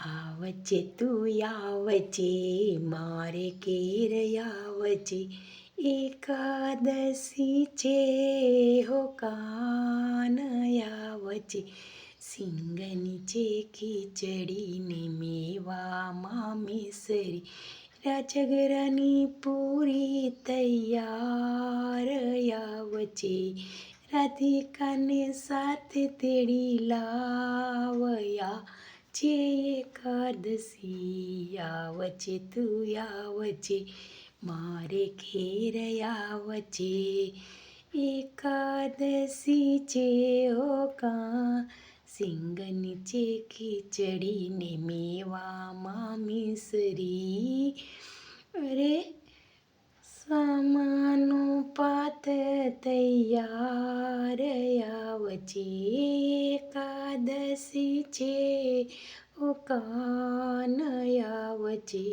આવજે તું આવજે મારે ઘેર આવજે એકાદશી છે હો કાન આવજે સિંગ નીચે ખીચડી ને મેવામાં મિસરી રાજગરાની પૂરી તૈયાર આવજે રાધિકાને સાથે તેડી લાવયા જે એકાદશી આવજે તું આવજે મારે ઘેર આવજે એકાદશી છે હો સિંગ નીચે ખીચડી ને મેવામાં મિસરી અરે સામાનો પાત તૈયાર આવજે એકાદશી છે ઓ કાન આવજે